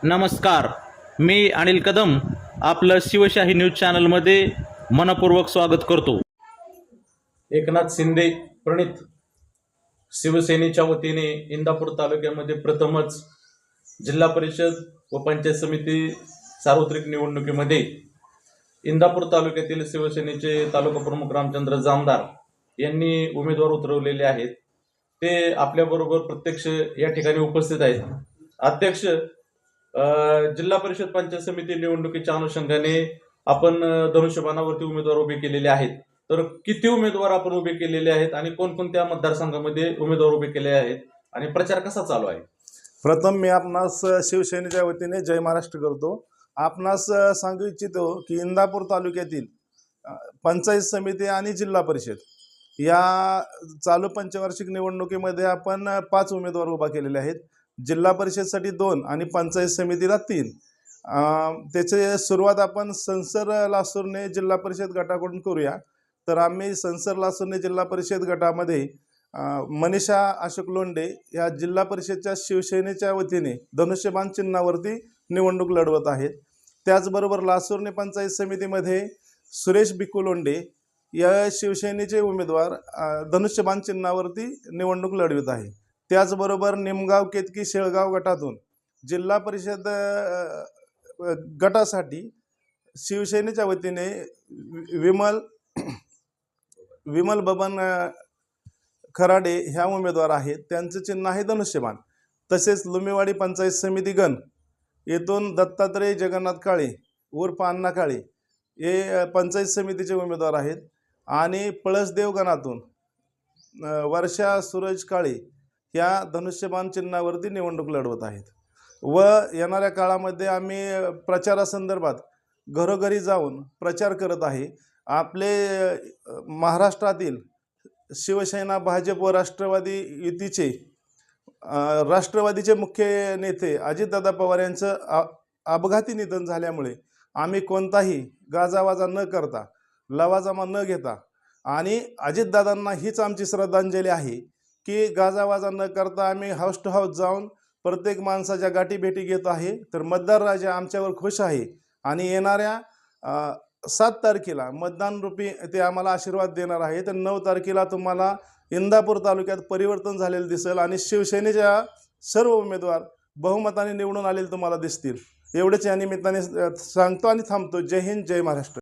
नमस्कार, मी अनिल कदम आपलं शिवशाही न्यूज चॅनलमध्ये मनपूर्वक स्वागत करतो। एकनाथ शिंदे प्रणित शिवसेनेच्या वतीने इंदापूर तालुक्यामध्ये प्रथमच जिल्हा परिषद व पंचायत समिती सार्वत्रिक निवडणुकीमध्ये इंदापूर तालुक्यातील शिवसेनेचे तालुका प्रमुख रामचंद्र जामदार यांनी उमेदवार उतरवलेले आहेत। ते आपल्याबरोबर प्रत्यक्ष या ठिकाणी उपस्थित आहेत। अध्यक्ष, जिल्हा परिषद पंचायत समिती निवडणुकीच्या अनुषंगाने आपण धनुष्यबाणावरती उमेदवार उभे केलेले आहेत, तर किती उमेदवार आपण उभे केलेले आहेत आणि कोणकोणत्या मतदारसंघामध्ये उमेदवार उभे केले आहेत आणि प्रचार कसा चालू आहे? प्रथम मी आपणास शिवसेनेच्या वतीने जय महाराष्ट्र करतो। आपणास सांगू इच्छितो की इंदापूर तालुक्यातील पंचायत समिती आणि जिल्हा परिषद या चालू पंचवार्षिक निवडणुकीमध्ये आपण 5 उमेदवार उभा केलेले आहेत। जिल्हा परिषदसाठी 2 आणि पंचायत समितीला 3। त्याची सुरुवात आपण संसर लासूरने जिल्हा परिषद गटाकडून करूया। तर आम्ही संसर लासूरने जिल्हा परिषद गटामध्ये मनीषा अशोक लोंढे या जिल्हा परिषदच्या शिवसेनेच्या वतीने धनुष्यबाण चिन्हावरती निवडणूक लढवत आहेत। त्याचबरोबर लासूरने पंचायत समितीमध्ये सुरेश बिकू लोंढे या शिवसेनेचे उमेदवार धनुष्यबाण चिन्हावरती निवडणूक लढवित आहे। त्याचबरोबर निमगाव केतकी शेळगाव गटातून जिल्हा परिषद गटासाठी शिवसेनेच्या वतीने विमल बबन खराडे ह्या उमेदवार आहेत। त्यांचं चिन्ह आहे धनुष्यबाण। तसेच लुमेवाडी पंचायत समिती गण येथून दत्तात्रय जगन्नाथ काळे उर्फ अण्णा काळे हे पंचायत समितीचे उमेदवार आहेत। आणि पळसदेव गणातून वर्षा सूरज काळे ह्या धनुष्यबाण चिन्हावरती निवडणूक लढवत आहेत। व येणाऱ्या काळामध्ये आम्ही प्रचारासंदर्भात घरोघरी जाऊन प्रचार करत आहे। आपले महाराष्ट्रातील शिवसेना, भाजप व राष्ट्रवादी युतीचे राष्ट्रवादीचे मुख्य नेते अजितदादा पवार यांचं अपघाती निधन झाल्यामुळे आम्ही कोणताही गाजावाजा न करता, लवाजमा न घेता आणि अजितदादांना हीच आमची श्रद्धांजली आहे की गाजावाजा न करता आम्ही हाऊस टू हाऊस जाऊन प्रत्येक माणसाच्या गाठीभेटी घेत आहे। तर मतदार राजा आमच्यावर खुश आहे आणि येणाऱ्या 7 तारखेला मतदान रूपी ते आम्हाला आशीर्वाद देणार आहे। तर 9 तारखेला तुम्हाला इंदापूर तालुक्यात परिवर्तन झालेलं दिसेल आणि शिवसेनेच्या सर्व उमेदवार बहुमताने निवडून आलेले तुम्हाला दिसतील। एवढेच या निमित्ताने सांगतो आणि थांबतो। जय हिंद, जय महाराष्ट्र।